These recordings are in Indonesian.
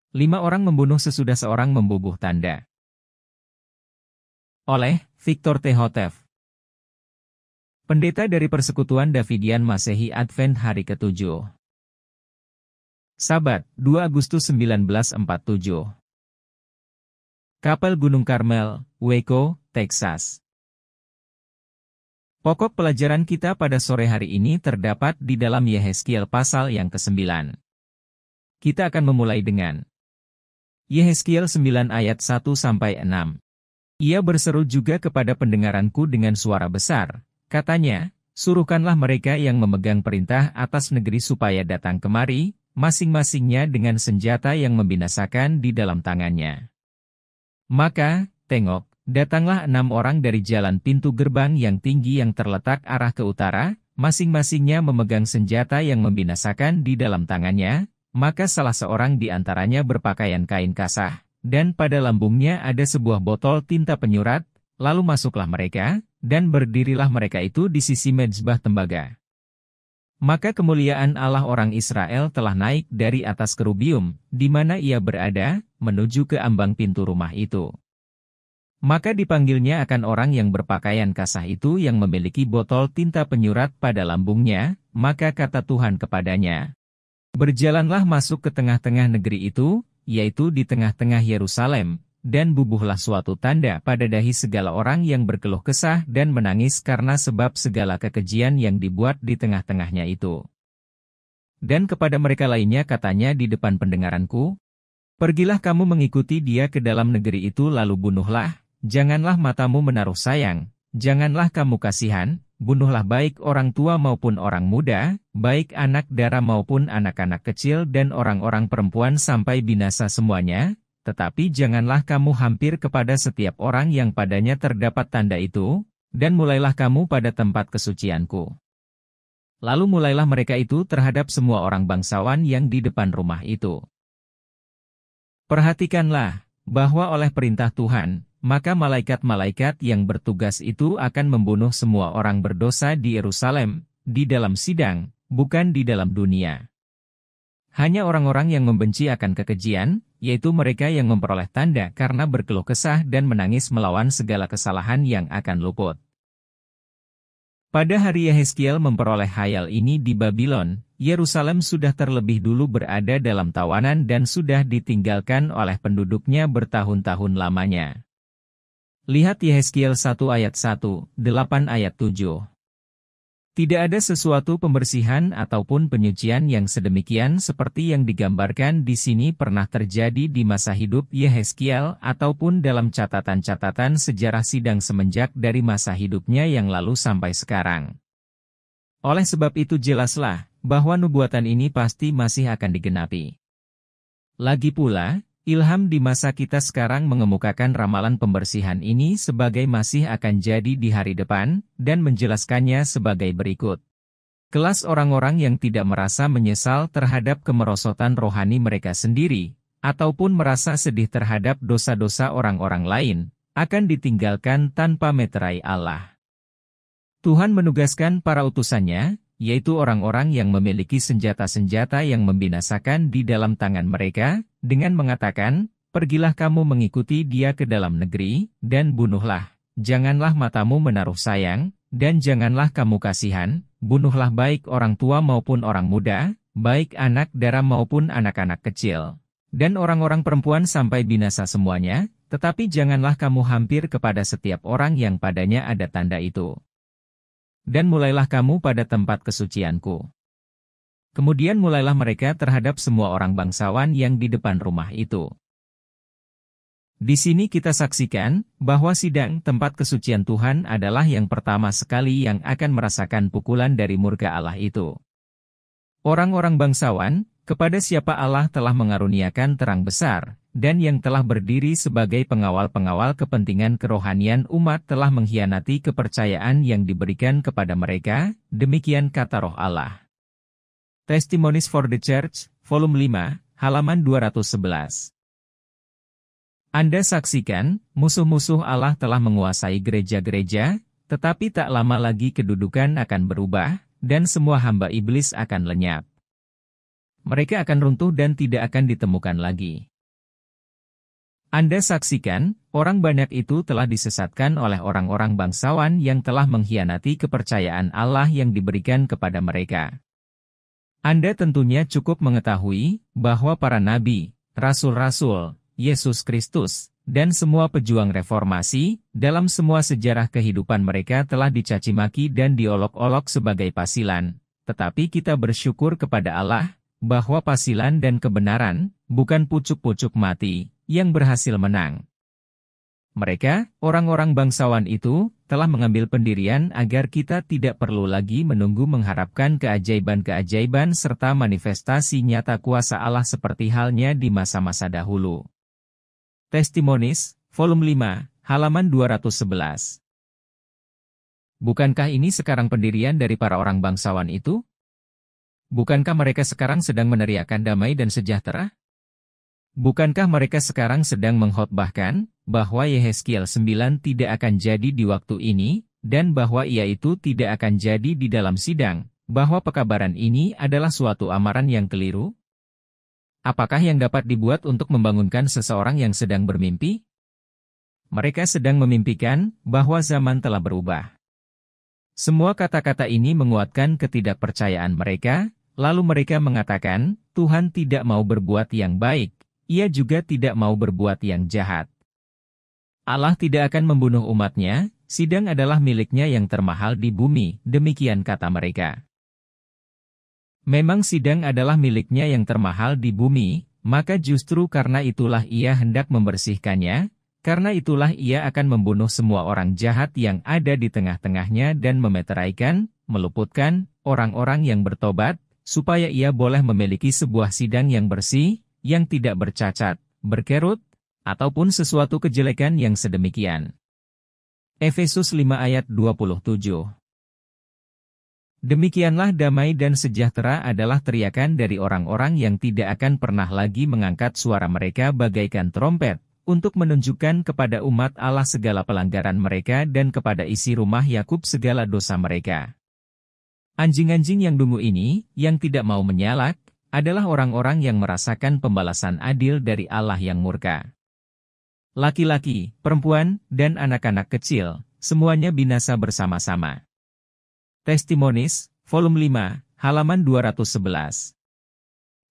5 orang membunuh sesudah seorang membubuh tanda. Oleh Victor T. Hotef, pendeta dari Persekutuan Davidian Masehi Advent hari ke-7. Sabat, 2 Agustus 1947. Kapel Gunung Karmel, Waco, Texas. Pokok pelajaran kita pada sore hari ini terdapat di dalam Yehezkiel pasal yang ke-9. Kita akan memulai dengan Yehezkiel 9 ayat 1-6. Ia berseru juga kepada pendengaranku dengan suara besar, katanya, suruhkanlah mereka yang memegang perintah atas negeri supaya datang kemari, masing-masingnya dengan senjata yang membinasakan di dalam tangannya. Maka, tengok, datanglah 6 orang dari jalan pintu gerbang yang tinggi yang terletak arah ke utara, masing-masingnya memegang senjata yang membinasakan di dalam tangannya. Maka salah seorang di antaranya berpakaian kain kasah, dan pada lambungnya ada sebuah botol tinta penyurat, lalu masuklah mereka, dan berdirilah mereka itu di sisi mezbah tembaga. Maka kemuliaan Allah orang Israel telah naik dari atas kerubium, di mana ia berada, menuju ke ambang pintu rumah itu. Maka dipanggilnya akan orang yang berpakaian kasah itu yang memiliki botol tinta penyurat pada lambungnya, maka kata Tuhan kepadanya, berjalanlah masuk ke tengah-tengah negeri itu, yaitu di tengah-tengah Yerusalem, dan bubuhlah suatu tanda pada dahi segala orang yang berkeluh kesah dan menangis karena sebab segala kekejian yang dibuat di tengah-tengahnya itu. Dan kepada mereka lainnya katanya di depan pendengaranku, pergilah kamu mengikuti dia ke dalam negeri itu lalu bunuhlah, janganlah matamu menaruh sayang, janganlah kamu kasihan, bunuhlah baik orang tua maupun orang muda, baik anak dara maupun anak-anak kecil dan orang-orang perempuan sampai binasa semuanya, tetapi janganlah kamu hampir kepada setiap orang yang padanya terdapat tanda itu, dan mulailah kamu pada tempat kesucianku. Lalu mulailah mereka itu terhadap semua orang bangsawan yang di depan rumah itu. Perhatikanlah, bahwa oleh perintah Tuhan, maka malaikat-malaikat yang bertugas itu akan membunuh semua orang berdosa di Yerusalem, di dalam sidang, bukan di dalam dunia. Hanya orang-orang yang membenci akan kekejian, yaitu mereka yang memperoleh tanda karena berkeluh kesah dan menangis melawan segala kesalahan yang akan luput. Pada hari Yehezkiel memperoleh hayal ini di Babylon, Yerusalem sudah terlebih dulu berada dalam tawanan dan sudah ditinggalkan oleh penduduknya bertahun-tahun lamanya. Lihat Yehezkiel 1 ayat 1, 8 ayat 7. Tidak ada sesuatu pembersihan ataupun penyucian yang sedemikian seperti yang digambarkan di sini pernah terjadi di masa hidup Yehezkiel ataupun dalam catatan-catatan sejarah sidang semenjak dari masa hidupnya yang lalu sampai sekarang. Oleh sebab itu jelaslah, bahwa nubuatan ini pasti masih akan digenapi. Lagi pula, ilham di masa kita sekarang mengemukakan ramalan pembersihan ini sebagai masih akan jadi di hari depan, dan menjelaskannya sebagai berikut. Kelas orang-orang yang tidak merasa menyesal terhadap kemerosotan rohani mereka sendiri, ataupun merasa sedih terhadap dosa-dosa orang-orang lain, akan ditinggalkan tanpa meterai Allah. Tuhan menugaskan para utusannya, yaitu orang-orang yang memiliki senjata-senjata yang membinasakan di dalam tangan mereka, dengan mengatakan, pergilah kamu mengikuti dia ke dalam negeri, dan bunuhlah, janganlah matamu menaruh sayang, dan janganlah kamu kasihan, bunuhlah baik orang tua maupun orang muda, baik anak dara maupun anak-anak kecil, dan orang-orang perempuan sampai binasa semuanya, tetapi janganlah kamu hampir kepada setiap orang yang padanya ada tanda itu. Dan mulailah kamu pada tempat kesucianku. Kemudian mulailah mereka terhadap semua orang bangsawan yang di depan rumah itu. Di sini kita saksikan, bahwa sidang tempat kesucian Tuhan adalah yang pertama sekali yang akan merasakan pukulan dari murka Allah itu. Orang-orang bangsawan, kepada siapa Allah telah mengaruniakan terang besar, dan yang telah berdiri sebagai pengawal-pengawal kepentingan kerohanian umat telah mengkhianati kepercayaan yang diberikan kepada mereka, demikian kata Roh Allah. Testimonies for the Church, volume 5, halaman 211. Anda saksikan, musuh-musuh Allah telah menguasai gereja-gereja, tetapi tak lama lagi kedudukan akan berubah, dan semua hamba iblis akan lenyap. Mereka akan runtuh dan tidak akan ditemukan lagi. Anda saksikan, orang banyak itu telah disesatkan oleh orang-orang bangsawan yang telah mengkhianati kepercayaan Allah yang diberikan kepada mereka. Anda tentunya cukup mengetahui bahwa para nabi, rasul-rasul, Yesus Kristus, dan semua pejuang reformasi, dalam semua sejarah kehidupan mereka telah dicaci maki dan diolok-olok sebagai pasilan. Tetapi kita bersyukur kepada Allah, bahwa pasilan dan kebenaran, bukan pucuk-pucuk mati, yang berhasil menang. Mereka, orang-orang bangsawan itu, telah mengambil pendirian agar kita tidak perlu lagi menunggu mengharapkan keajaiban-keajaiban serta manifestasi nyata kuasa Allah seperti halnya di masa-masa dahulu. Testimonies, volume 5, halaman 211. Bukankah ini sekarang pendirian dari para orang bangsawan itu? Bukankah mereka sekarang sedang meneriakan damai dan sejahtera? Bukankah mereka sekarang sedang mengkhotbahkan bahwa Yehezkiel 9 tidak akan jadi di waktu ini, dan bahwa ia itu tidak akan jadi di dalam sidang, bahwa pekabaran ini adalah suatu amaran yang keliru? Apakah yang dapat dibuat untuk membangunkan seseorang yang sedang bermimpi? Mereka sedang memimpikan bahwa zaman telah berubah. Semua kata-kata ini menguatkan ketidakpercayaan mereka, lalu mereka mengatakan, Tuhan tidak mau berbuat yang baik, Ia juga tidak mau berbuat yang jahat. Allah tidak akan membunuh umatnya, sidang adalah miliknya yang termahal di bumi, demikian kata mereka. Memang sidang adalah miliknya yang termahal di bumi, maka justru karena itulah Ia hendak membersihkannya, karena itulah Ia akan membunuh semua orang jahat yang ada di tengah-tengahnya dan memeteraikan, meluputkan, orang-orang yang bertobat, supaya Ia boleh memiliki sebuah sidang yang bersih, yang tidak bercacat, berkerut, ataupun sesuatu kejelekan yang sedemikian. Efesus 5 ayat 27. Demikianlah damai dan sejahtera adalah teriakan dari orang-orang yang tidak akan pernah lagi mengangkat suara mereka bagaikan trompet, untuk menunjukkan kepada umat Allah segala pelanggaran mereka dan kepada isi rumah Yakub segala dosa mereka. Anjing-anjing yang dungu ini, yang tidak mau menyalak, adalah orang-orang yang merasakan pembalasan adil dari Allah yang murka. Laki-laki, perempuan, dan anak-anak kecil, semuanya binasa bersama-sama. Testimonies, volume 5, halaman 211.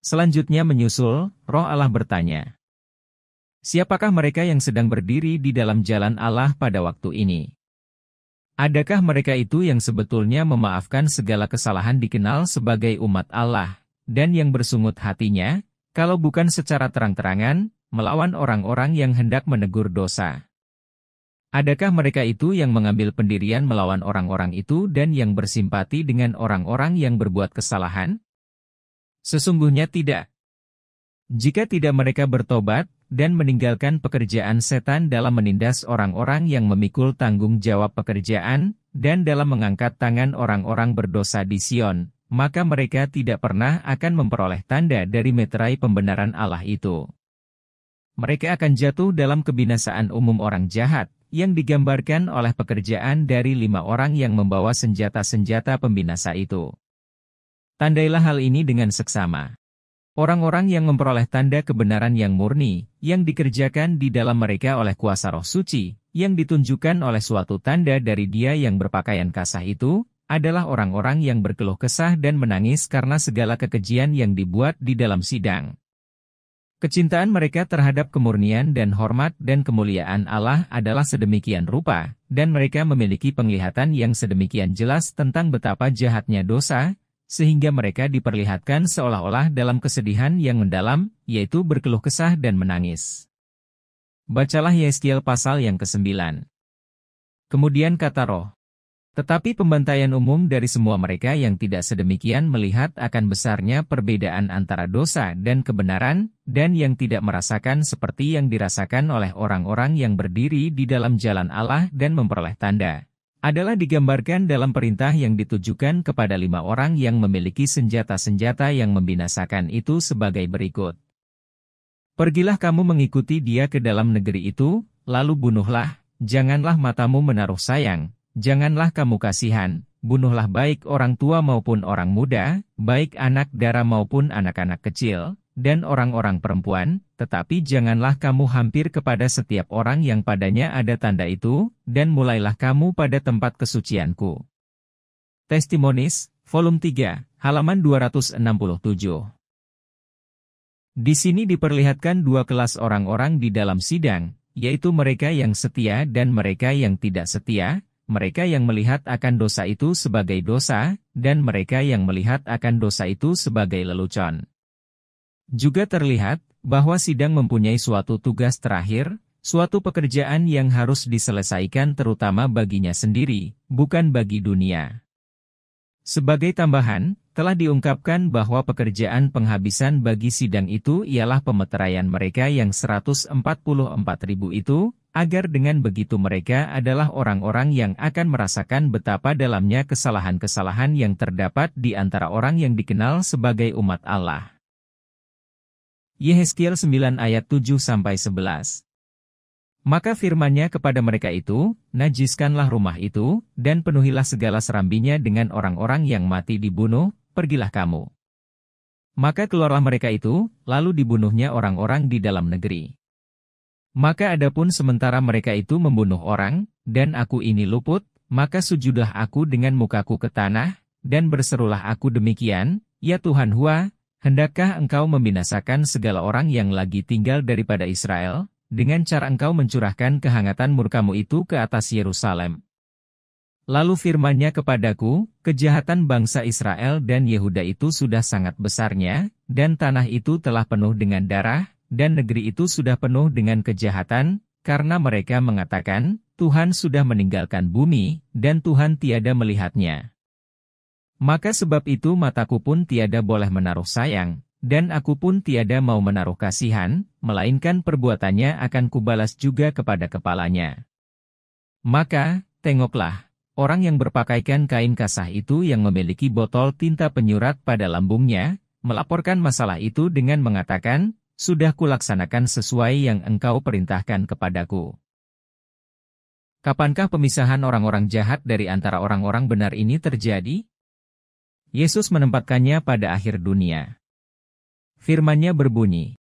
Selanjutnya menyusul, Roh Allah bertanya, siapakah mereka yang sedang berdiri di dalam jalan Allah pada waktu ini? Adakah mereka itu yang sebetulnya memaafkan segala kesalahan dikenal sebagai umat Allah, dan yang bersungut hatinya, kalau bukan secara terang-terangan, melawan orang-orang yang hendak menegur dosa? Adakah mereka itu yang mengambil pendirian melawan orang-orang itu dan yang bersimpati dengan orang-orang yang berbuat kesalahan? Sesungguhnya tidak. Jika tidak mereka bertobat, dan meninggalkan pekerjaan setan dalam menindas orang-orang yang memikul tanggung jawab pekerjaan, dan dalam mengangkat tangan orang-orang berdosa di Sion, maka mereka tidak pernah akan memperoleh tanda dari meterai pembenaran Allah itu. Mereka akan jatuh dalam kebinasaan umum orang jahat, yang digambarkan oleh pekerjaan dari 5 orang yang membawa senjata-senjata pembinasa itu. Tandailah hal ini dengan seksama. Orang-orang yang memperoleh tanda kebenaran yang murni, yang dikerjakan di dalam mereka oleh kuasa Roh Suci, yang ditunjukkan oleh suatu tanda dari Dia yang berpakaian kasah itu, adalah orang-orang yang berkeluh kesah dan menangis karena segala kekejian yang dibuat di dalam sidang. Kecintaan mereka terhadap kemurnian dan hormat dan kemuliaan Allah adalah sedemikian rupa, dan mereka memiliki penglihatan yang sedemikian jelas tentang betapa jahatnya dosa, sehingga mereka diperlihatkan seolah-olah dalam kesedihan yang mendalam, yaitu berkeluh kesah dan menangis. Bacalah Yehezkiel pasal yang ke-9. Kemudian kata Roh, tetapi pembantaian umum dari semua mereka yang tidak sedemikian melihat akan besarnya perbedaan antara dosa dan kebenaran, dan yang tidak merasakan seperti yang dirasakan oleh orang-orang yang berdiri di dalam jalan Allah dan memperoleh tanda, adalah digambarkan dalam perintah yang ditujukan kepada 5 orang yang memiliki senjata-senjata yang membinasakan itu sebagai berikut. Pergilah kamu mengikuti dia ke dalam negeri itu, lalu bunuhlah, janganlah matamu menaruh sayang, janganlah kamu kasihan, bunuhlah baik orang tua maupun orang muda, baik anak dara maupun anak-anak kecil, dan orang-orang perempuan, tetapi janganlah kamu hampir kepada setiap orang yang padanya ada tanda itu, dan mulailah kamu pada tempat kesucianku. Testimonies, volume 3, halaman 267. Di sini diperlihatkan dua kelas orang-orang di dalam sidang, yaitu mereka yang setia dan mereka yang tidak setia, mereka yang melihat akan dosa itu sebagai dosa, dan mereka yang melihat akan dosa itu sebagai lelucon. Juga terlihat bahwa sidang mempunyai suatu tugas terakhir, suatu pekerjaan yang harus diselesaikan terutama baginya sendiri, bukan bagi dunia. Sebagai tambahan, telah diungkapkan bahwa pekerjaan penghabisan bagi sidang itu ialah pemeteraian mereka yang 144.000 itu, agar dengan begitu mereka adalah orang-orang yang akan merasakan betapa dalamnya kesalahan-kesalahan yang terdapat di antara orang yang dikenal sebagai umat Allah. Yehezkiel 9 ayat 7-11. Maka firman-Nya kepada mereka itu, najiskanlah rumah itu, dan penuhilah segala serambinya dengan orang-orang yang mati dibunuh, pergilah kamu. Maka keluarlah mereka itu, lalu dibunuhnya orang-orang di dalam negeri. Maka adapun sementara mereka itu membunuh orang, dan aku ini luput, maka sujudlah aku dengan mukaku ke tanah, dan berserulah aku demikian, ya Tuhan Hua, hendakkah engkau membinasakan segala orang yang lagi tinggal daripada Israel, dengan cara engkau mencurahkan kehangatan murkamu itu ke atas Yerusalem? Lalu firman-Nya kepadaku, kejahatan bangsa Israel dan Yehuda itu sudah sangat besarnya, dan tanah itu telah penuh dengan darah, dan negeri itu sudah penuh dengan kejahatan, karena mereka mengatakan, Tuhan sudah meninggalkan bumi, dan Tuhan tiada melihatnya. Maka sebab itu mataku pun tiada boleh menaruh sayang, dan aku pun tiada mau menaruh kasihan, melainkan perbuatannya akan kubalas juga kepada kepalanya. Maka, tengoklah, orang yang berpakaikan kain kasah itu yang memiliki botol tinta penyurat pada lambungnya, melaporkan masalah itu dengan mengatakan, sudah kulaksanakan sesuai yang engkau perintahkan kepadaku. Kapankah pemisahan orang-orang jahat dari antara orang-orang benar ini terjadi? Yesus menempatkannya pada akhir dunia. Firman-Nya berbunyi,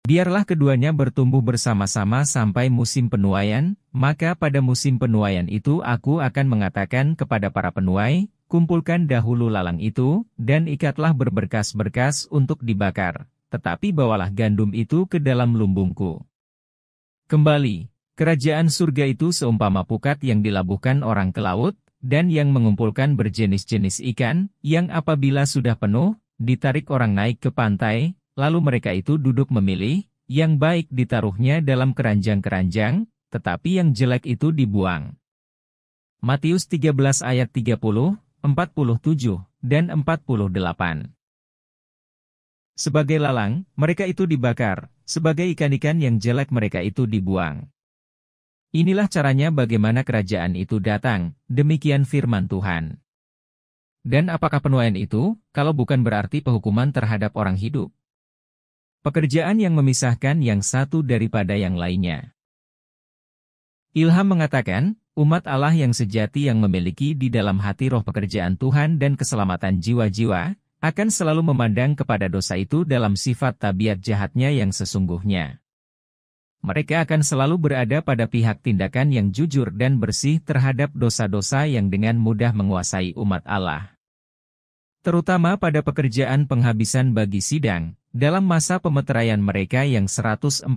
biarlah keduanya bertumbuh bersama-sama sampai musim penuaian, maka pada musim penuaian itu aku akan mengatakan kepada para penuai, kumpulkan dahulu lalang itu, dan ikatlah berberkas-berkas untuk dibakar, tetapi bawalah gandum itu ke dalam lumbungku. Kembali, kerajaan surga itu seumpama pukat yang dilabuhkan orang ke laut, dan yang mengumpulkan berjenis-jenis ikan, yang apabila sudah penuh, ditarik orang naik ke pantai, lalu mereka itu duduk memilih, yang baik ditaruhnya dalam keranjang-keranjang, tetapi yang jelek itu dibuang. Matius 13 ayat 30, 47, dan 48. Sebagai lalang, mereka itu dibakar, sebagai ikan-ikan yang jelek mereka itu dibuang. Inilah caranya bagaimana kerajaan itu datang, demikian firman Tuhan. Dan apakah penuaian itu, kalau bukan berarti penghukuman terhadap orang hidup? Pekerjaan yang memisahkan yang satu daripada yang lainnya. Ilham mengatakan, umat Allah yang sejati yang memiliki di dalam hati roh pekerjaan Tuhan dan keselamatan jiwa-jiwa, akan selalu memandang kepada dosa itu dalam sifat tabiat jahatnya yang sesungguhnya. Mereka akan selalu berada pada pihak tindakan yang jujur dan bersih terhadap dosa-dosa yang dengan mudah menguasai umat Allah. Terutama pada pekerjaan penghabisan bagi sidang, dalam masa pemeteraian mereka yang 144.000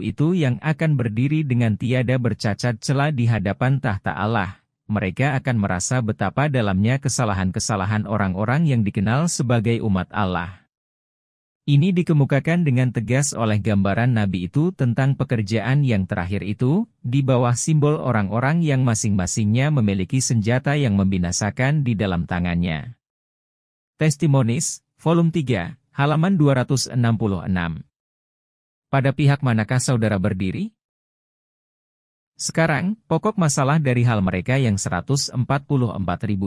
itu yang akan berdiri dengan tiada bercacat celah di hadapan tahta Allah, mereka akan merasa betapa dalamnya kesalahan-kesalahan orang-orang yang dikenal sebagai umat Allah. Ini dikemukakan dengan tegas oleh gambaran Nabi itu tentang pekerjaan yang terakhir itu, di bawah simbol orang-orang yang masing-masingnya memiliki senjata yang membinasakan di dalam tangannya. Testimonies, volume 3, halaman 266. Pada pihak manakah saudara berdiri? Sekarang, pokok masalah dari hal mereka yang 144.000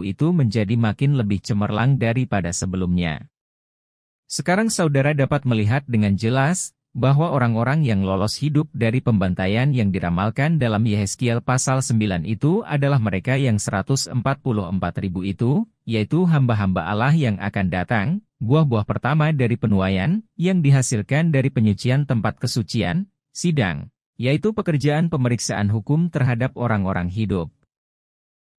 itu menjadi makin lebih cemerlang daripada sebelumnya. Sekarang saudara dapat melihat dengan jelas, bahwa orang-orang yang lolos hidup dari pembantaian yang diramalkan dalam Yehezkiel pasal 9 itu adalah mereka yang 144.000 itu, yaitu hamba-hamba Allah yang akan datang, buah-buah pertama dari penuaian, yang dihasilkan dari penyucian tempat kesucian, sidang, yaitu pekerjaan pemeriksaan hukum terhadap orang-orang hidup.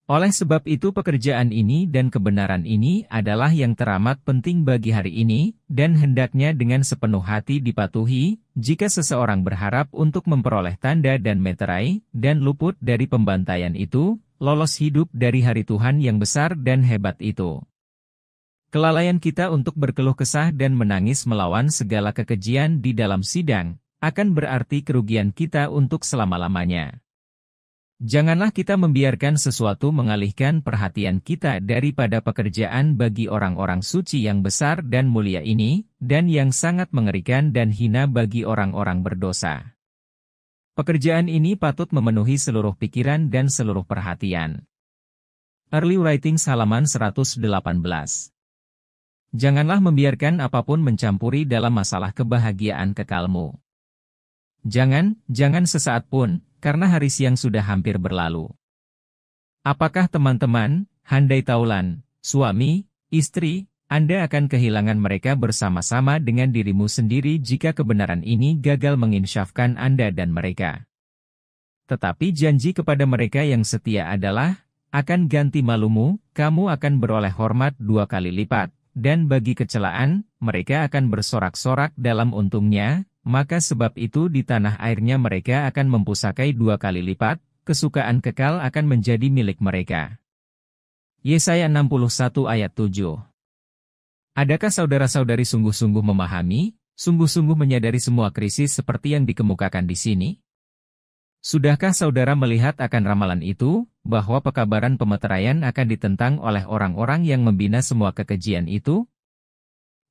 Oleh sebab itu pekerjaan ini dan kebenaran ini adalah yang teramat penting bagi hari ini, dan hendaknya dengan sepenuh hati dipatuhi, jika seseorang berharap untuk memperoleh tanda dan meterai, dan luput dari pembantaian itu, lolos hidup dari hari Tuhan yang besar dan hebat itu. Kelalaian kita untuk berkeluh kesah dan menangis melawan segala kekejian di dalam sidang, akan berarti kerugian kita untuk selama-lamanya. Janganlah kita membiarkan sesuatu mengalihkan perhatian kita daripada pekerjaan bagi orang-orang suci yang besar dan mulia ini, dan yang sangat mengerikan dan hina bagi orang-orang berdosa. Pekerjaan ini patut memenuhi seluruh pikiran dan seluruh perhatian. Early Writings halaman 118. Janganlah membiarkan apapun mencampuri dalam masalah kebahagiaan kekalmu. Jangan sesaat pun, karena hari siang sudah hampir berlalu. Apakah teman-teman, handai taulan, suami, istri, Anda akan kehilangan mereka bersama-sama dengan dirimu sendiri jika kebenaran ini gagal menginsyafkan Anda dan mereka. Tetapi janji kepada mereka yang setia adalah, akan ganti malumu, kamu akan beroleh hormat 2 kali lipat, dan bagi kecelaan, mereka akan bersorak-sorak dalam untungnya. Maka sebab itu di tanah airnya mereka akan mempusakai 2 kali lipat, kesukaan kekal akan menjadi milik mereka. Yesaya 61 ayat 7. Adakah saudara-saudari sungguh-sungguh memahami, sungguh-sungguh menyadari semua krisis seperti yang dikemukakan di sini? Sudahkah saudara melihat akan ramalan itu, bahwa pekabaran pemeteraian akan ditentang oleh orang-orang yang membina semua kekejian itu?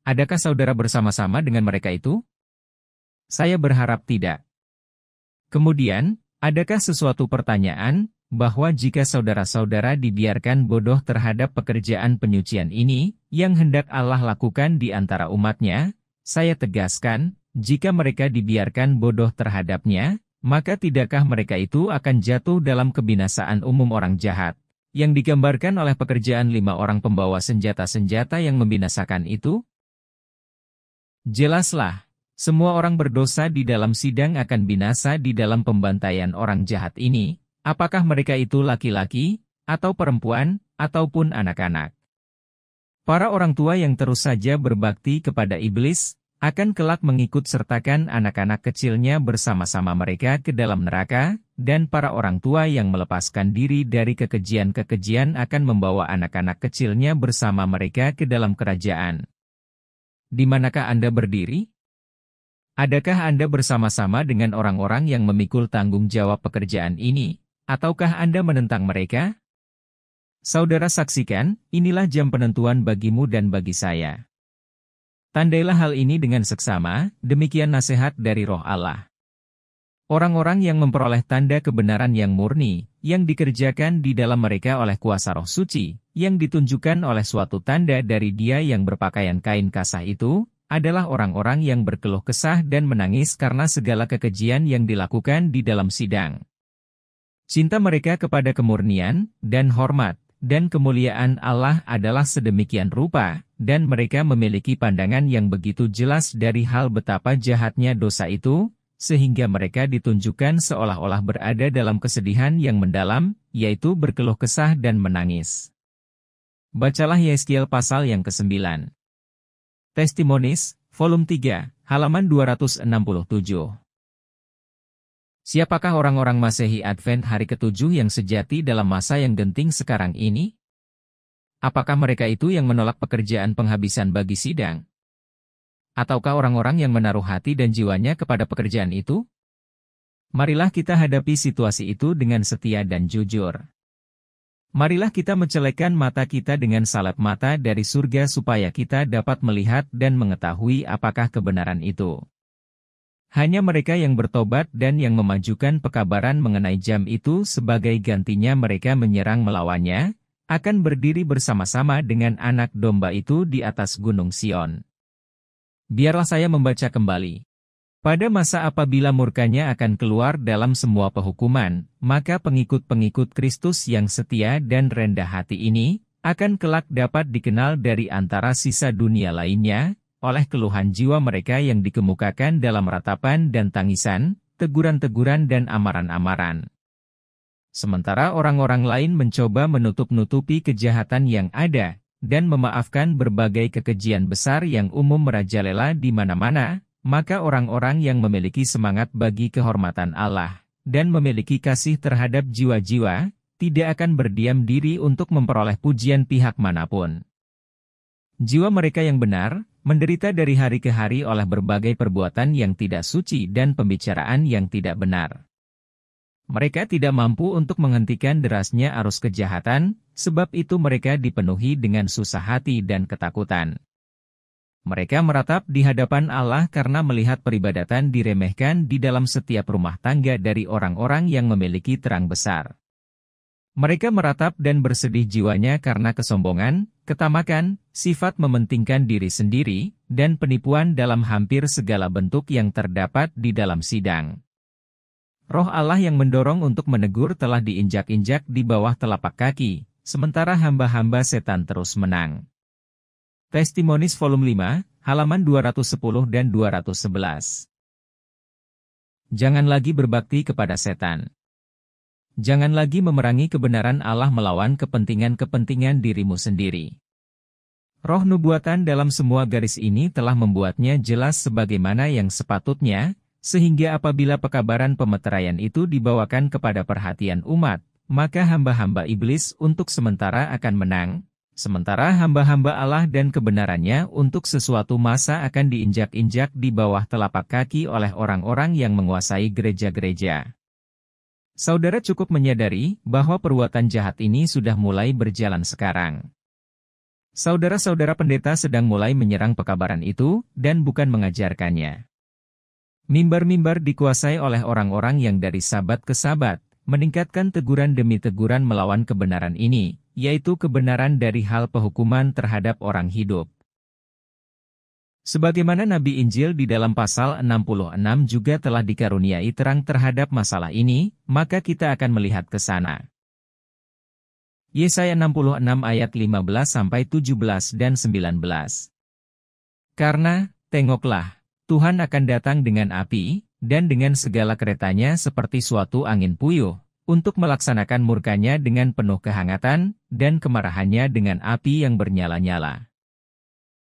Adakah saudara bersama-sama dengan mereka itu? Saya berharap tidak. Kemudian, adakah sesuatu pertanyaan, bahwa jika saudara-saudara dibiarkan bodoh terhadap pekerjaan penyucian ini, yang hendak Allah lakukan di antara umatnya, saya tegaskan, jika mereka dibiarkan bodoh terhadapnya, maka tidakkah mereka itu akan jatuh dalam kebinasaan umum orang jahat, yang digambarkan oleh pekerjaan 5 orang pembawa senjata-senjata yang membinasakan itu? Jelaslah. Semua orang berdosa di dalam sidang akan binasa di dalam pembantaian orang jahat ini, apakah mereka itu laki-laki, atau perempuan, ataupun anak-anak. Para orang tua yang terus saja berbakti kepada iblis, akan kelak mengikut sertakan anak-anak kecilnya bersama-sama mereka ke dalam neraka, dan para orang tua yang melepaskan diri dari kekejian-kekejian akan membawa anak-anak kecilnya bersama mereka ke dalam kerajaan. Di manakah Anda berdiri? Adakah Anda bersama-sama dengan orang-orang yang memikul tanggung jawab pekerjaan ini, ataukah Anda menentang mereka? Saudara saksikan, inilah jam penentuan bagimu dan bagi saya. Tandailah hal ini dengan seksama, demikian nasihat dari Roh Allah. Orang-orang yang memperoleh tanda kebenaran yang murni, yang dikerjakan di dalam mereka oleh kuasa Roh Suci, yang ditunjukkan oleh suatu tanda dari Dia yang berpakaian kain kasah itu, adalah orang-orang yang berkeluh kesah dan menangis karena segala kekejian yang dilakukan di dalam sidang. Cinta mereka kepada kemurnian, dan hormat, dan kemuliaan Allah adalah sedemikian rupa, dan mereka memiliki pandangan yang begitu jelas dari hal betapa jahatnya dosa itu, sehingga mereka ditunjukkan seolah-olah berada dalam kesedihan yang mendalam, yaitu berkeluh kesah dan menangis. Bacalah Yehezkiel pasal yang ke-9. Testimonies, volume 3, halaman 267. Siapakah orang-orang Masehi Advent hari ke-7 yang sejati dalam masa yang genting sekarang ini? Apakah mereka itu yang menolak pekerjaan penghabisan bagi sidang? Ataukah orang-orang yang menaruh hati dan jiwanya kepada pekerjaan itu? Marilah kita hadapi situasi itu dengan setia dan jujur. Marilah kita mencelekkan mata kita dengan salep mata dari surga supaya kita dapat melihat dan mengetahui apakah kebenaran itu. Hanya mereka yang bertobat dan yang memajukan pekabaran mengenai jam itu sebagai gantinya mereka menyerang melawannya, akan berdiri bersama-sama dengan anak domba itu di atas gunung Sion. Biarlah saya membaca kembali. Pada masa apabila murkanya akan keluar dalam semua pehukuman, maka pengikut-pengikut Kristus yang setia dan rendah hati ini, akan kelak dapat dikenal dari antara sisa dunia lainnya, oleh keluhan jiwa mereka yang dikemukakan dalam ratapan dan tangisan, teguran-teguran dan amaran-amaran. Sementara orang-orang lain mencoba menutup-nutupi kejahatan yang ada, dan memaafkan berbagai kekejian besar yang umum merajalela di mana-mana, maka orang-orang yang memiliki semangat bagi kehormatan Allah, dan memiliki kasih terhadap jiwa-jiwa, tidak akan berdiam diri untuk memperoleh pujian pihak manapun. Jiwa mereka yang benar, menderita dari hari ke hari oleh berbagai perbuatan yang tidak suci dan pembicaraan yang tidak benar. Mereka tidak mampu untuk menghentikan derasnya arus kejahatan, sebab itu mereka dipenuhi dengan susah hati dan ketakutan. Mereka meratap di hadapan Allah karena melihat peribadatan diremehkan di dalam setiap rumah tangga dari orang-orang yang memiliki terang besar. Mereka meratap dan bersedih jiwanya karena kesombongan, ketamakan, sifat mementingkan diri sendiri, dan penipuan dalam hampir segala bentuk yang terdapat di dalam sidang. Roh Allah yang mendorong untuk menegur telah diinjak-injak di bawah telapak kaki, sementara hamba-hamba setan terus menang. Testimonies volume 5, halaman 210 dan 211. Jangan lagi berbakti kepada setan. Jangan lagi memerangi kebenaran Allah melawan kepentingan-kepentingan dirimu sendiri. Roh nubuatan dalam semua garis ini telah membuatnya jelas sebagaimana yang sepatutnya, sehingga apabila pekabaran pemeteraian itu dibawakan kepada perhatian umat, maka hamba-hamba iblis untuk sementara akan menang, sementara hamba-hamba Allah dan kebenarannya untuk sesuatu masa akan diinjak-injak di bawah telapak kaki oleh orang-orang yang menguasai gereja-gereja. Saudara cukup menyadari bahwa perbuatan jahat ini sudah mulai berjalan sekarang. Saudara-saudara pendeta sedang mulai menyerang pekabaran itu, dan bukan mengajarkannya. Mimbar-mimbar dikuasai oleh orang-orang yang dari sabat ke sabat, meningkatkan teguran demi teguran melawan kebenaran ini, yaitu kebenaran dari hal penghukuman terhadap orang hidup. Sebagaimana Nabi Injil di dalam pasal 66 juga telah dikaruniai terang terhadap masalah ini, maka kita akan melihat ke sana. Yesaya 66 ayat 15-17 dan 19. Karena, tengoklah, Tuhan akan datang dengan api, dan dengan segala keretanya seperti suatu angin puyuh, untuk melaksanakan murkanya dengan penuh kehangatan, dan kemarahannya dengan api yang bernyala-nyala.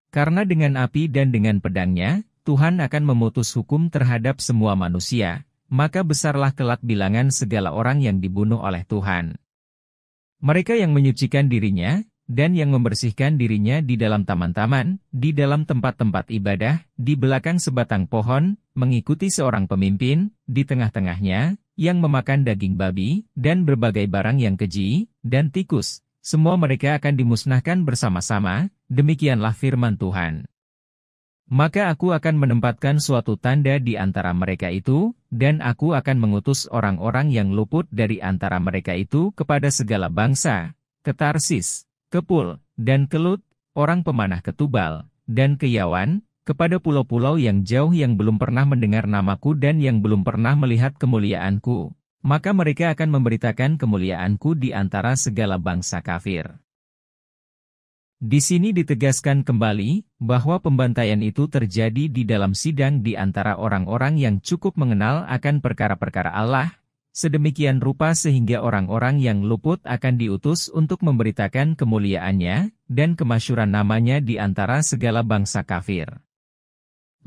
Karena dengan api dan dengan pedangnya, Tuhan akan memutus hukum terhadap semua manusia, maka besarlah kelak bilangan segala orang yang dibunuh oleh Tuhan. Mereka yang menyucikan dirinya, dan yang membersihkan dirinya di dalam taman-taman, di dalam tempat-tempat ibadah, di belakang sebatang pohon, mengikuti seorang pemimpin, di tengah-tengahnya, yang memakan daging babi, dan berbagai barang yang keji, dan tikus, semua mereka akan dimusnahkan bersama-sama, demikianlah firman Tuhan. Maka aku akan menempatkan suatu tanda di antara mereka itu, dan aku akan mengutus orang-orang yang luput dari antara mereka itu kepada segala bangsa, ke Tarsis, ke Pul, dan ke Lut, orang pemanah ke Tubal, dan ke Yawan, kepada pulau-pulau yang jauh yang belum pernah mendengar namaku dan yang belum pernah melihat kemuliaanku. Maka mereka akan memberitakan kemuliaanku di antara segala bangsa kafir. Di sini ditegaskan kembali, bahwa pembantaian itu terjadi di dalam sidang di antara orang-orang yang cukup mengenal akan perkara-perkara Allah, sedemikian rupa sehingga orang-orang yang luput akan diutus untuk memberitakan kemuliaannya, dan kemasyhuran namanya di antara segala bangsa kafir.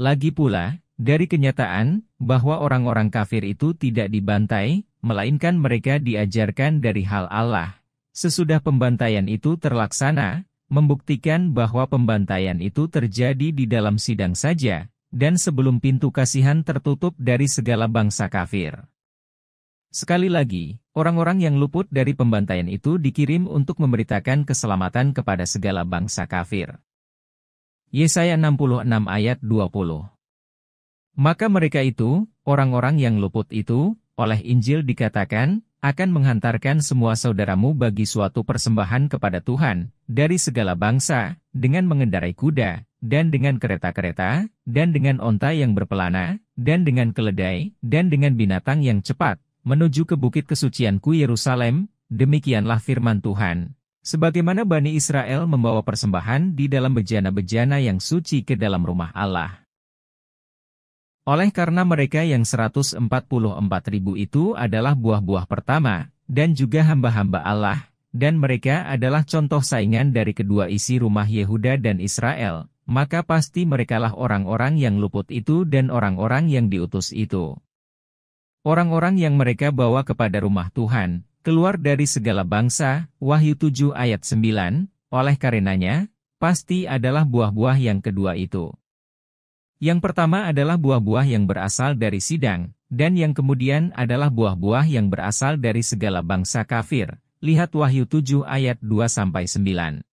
Lagi pula, dari kenyataan, bahwa orang-orang kafir itu tidak dibantai, melainkan mereka diajarkan dari hal Allah. Sesudah pembantaian itu terlaksana, membuktikan bahwa pembantaian itu terjadi di dalam sidang saja, dan sebelum pintu kasihan tertutup dari segala bangsa kafir. Sekali lagi, orang-orang yang luput dari pembantaian itu dikirim untuk memberitakan keselamatan kepada segala bangsa kafir. Yesaya 66 ayat 20. Maka mereka itu, orang-orang yang luput itu, oleh Injil dikatakan, akan menghantarkan semua saudaramu bagi suatu persembahan kepada Tuhan, dari segala bangsa, dengan mengendarai kuda, dan dengan kereta-kereta, dan dengan onta yang berpelana, dan dengan keledai, dan dengan binatang yang cepat, menuju ke bukit kesucianku Yerusalem, demikianlah firman Tuhan. Sebagaimana Bani Israel membawa persembahan di dalam bejana-bejana yang suci ke dalam rumah Allah. Oleh karena mereka yang 144.000 itu adalah buah-buah pertama, dan juga hamba-hamba Allah, dan mereka adalah contoh saingan dari kedua isi rumah Yehuda dan Israel, maka pasti merekalah orang-orang yang luput itu dan orang-orang yang diutus itu. Orang-orang yang mereka bawa kepada rumah Tuhan, keluar dari segala bangsa, Wahyu 7 ayat 9, oleh karenanya, pasti adalah buah-buah yang kedua itu. Yang pertama adalah buah-buah yang berasal dari Sidang, dan yang kemudian adalah buah-buah yang berasal dari segala bangsa kafir. Lihat Wahyu 7 ayat 2-9.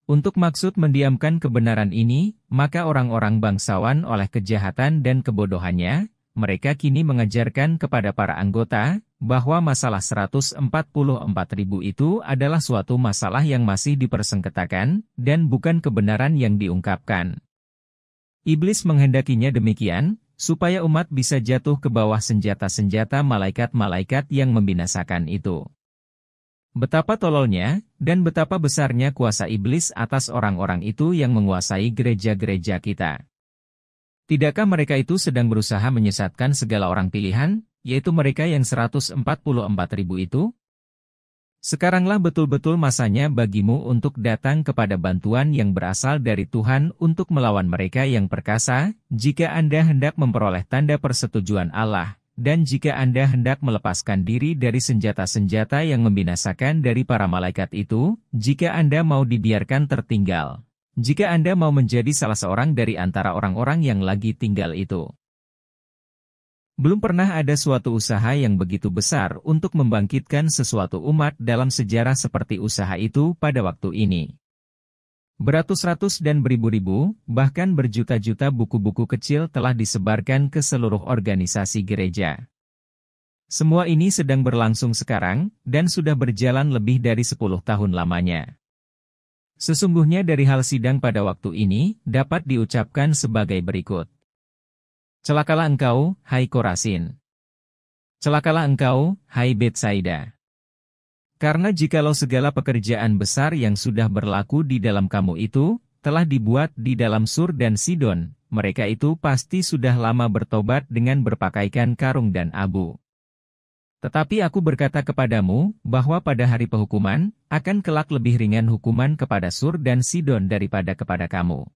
Untuk maksud mendiamkan kebenaran ini, maka orang-orang bangsawan oleh kejahatan dan kebodohannya, mereka kini mengajarkan kepada para anggota, bahwa masalah 144.000 itu adalah suatu masalah yang masih dipersengketakan, dan bukan kebenaran yang diungkapkan. Iblis menghendakinya demikian, supaya umat bisa jatuh ke bawah senjata-senjata malaikat-malaikat yang membinasakan itu. Betapa tololnya, dan betapa besarnya kuasa iblis atas orang-orang itu yang menguasai gereja-gereja kita. Tidakkah mereka itu sedang berusaha menyesatkan segala orang pilihan, yaitu mereka yang 144.000 itu? Sekaranglah betul-betul masanya bagimu untuk datang kepada bantuan yang berasal dari Tuhan untuk melawan mereka yang perkasa, jika Anda hendak memperoleh tanda persetujuan Allah, dan jika Anda hendak melepaskan diri dari senjata-senjata yang membinasakan dari para malaikat itu, jika Anda mau dibiarkan tertinggal, jika Anda mau menjadi salah seorang dari antara orang-orang yang lagi tinggal itu. Belum pernah ada suatu usaha yang begitu besar untuk membangkitkan sesuatu umat dalam sejarah seperti usaha itu pada waktu ini. Beratus-ratus dan beribu-ribu, bahkan berjuta-juta buku-buku kecil telah disebarkan ke seluruh organisasi gereja. Semua ini sedang berlangsung sekarang, dan sudah berjalan lebih dari 10 tahun lamanya. Sesungguhnya dari hal sidang pada waktu ini, dapat diucapkan sebagai berikut. Celakalah engkau, hai Korasin! Celakalah engkau, hai Betsaida! Karena jikalau segala pekerjaan besar yang sudah berlaku di dalam kamu itu, telah dibuat di dalam Sur dan Sidon, mereka itu pasti sudah lama bertobat dengan berpakaikan karung dan abu. Tetapi aku berkata kepadamu, bahwa pada hari penghukuman, akan kelak lebih ringan hukuman kepada Sur dan Sidon daripada kepada kamu.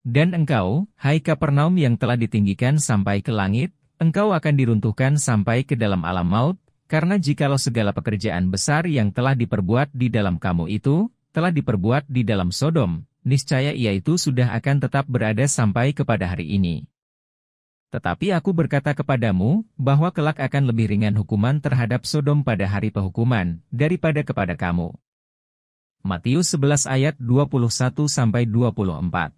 Dan engkau, hai Kapernaum yang telah ditinggikan sampai ke langit, engkau akan diruntuhkan sampai ke dalam alam maut, karena jikalau segala pekerjaan besar yang telah diperbuat di dalam kamu itu, telah diperbuat di dalam Sodom, niscaya ia itu sudah akan tetap berada sampai kepada hari ini. Tetapi aku berkata kepadamu, bahwa kelak akan lebih ringan hukuman terhadap Sodom pada hari penghukuman, daripada kepada kamu. Matius 11 ayat 21-24.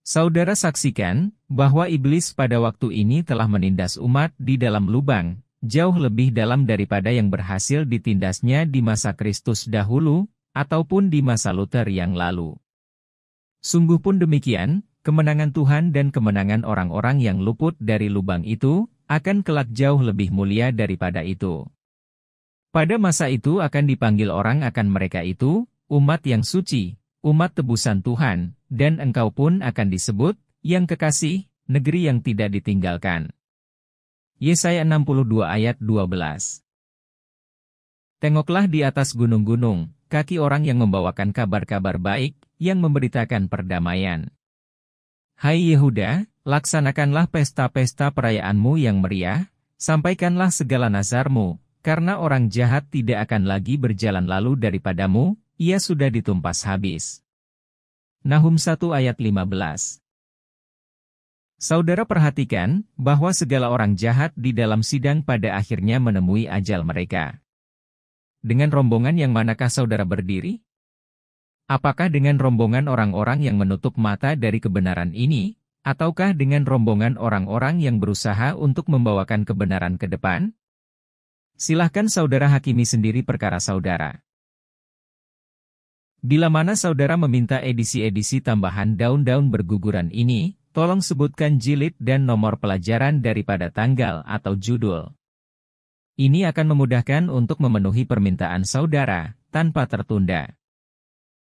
Saudara saksikan, bahwa iblis pada waktu ini telah menindas umat di dalam lubang, jauh lebih dalam daripada yang berhasil ditindasnya di masa Kristus dahulu, ataupun di masa Luther yang lalu. Sungguh pun demikian, kemenangan Tuhan dan kemenangan orang-orang yang luput dari lubang itu, akan kelak jauh lebih mulia daripada itu. Pada masa itu akan dipanggil orang akan mereka itu, umat yang suci, umat tebusan Tuhan, dan engkau pun akan disebut, yang kekasih, negeri yang tidak ditinggalkan. Yesaya 62 ayat 12. Tengoklah di atas gunung-gunung, kaki orang yang membawakan kabar-kabar baik, yang memberitakan perdamaian. Hai Yehuda, laksanakanlah pesta-pesta perayaanmu yang meriah, sampaikanlah segala nazarmu, karena orang jahat tidak akan lagi berjalan lalu daripadamu, ia sudah ditumpas habis. Nahum 1 ayat 15. Saudara perhatikan, bahwa segala orang jahat di dalam sidang pada akhirnya menemui ajal mereka. Dengan rombongan yang manakah saudara berdiri? Apakah dengan rombongan orang-orang yang menutup mata dari kebenaran ini, ataukah dengan rombongan orang-orang yang berusaha untuk membawakan kebenaran ke depan? Silahkan saudara hakimi sendiri perkara saudara. Bila mana saudara meminta edisi-edisi tambahan daun-daun berguguran ini, Tolong sebutkan jilid dan nomor pelajaran daripada tanggal atau judul. Ini akan memudahkan untuk memenuhi permintaan saudara, tanpa tertunda.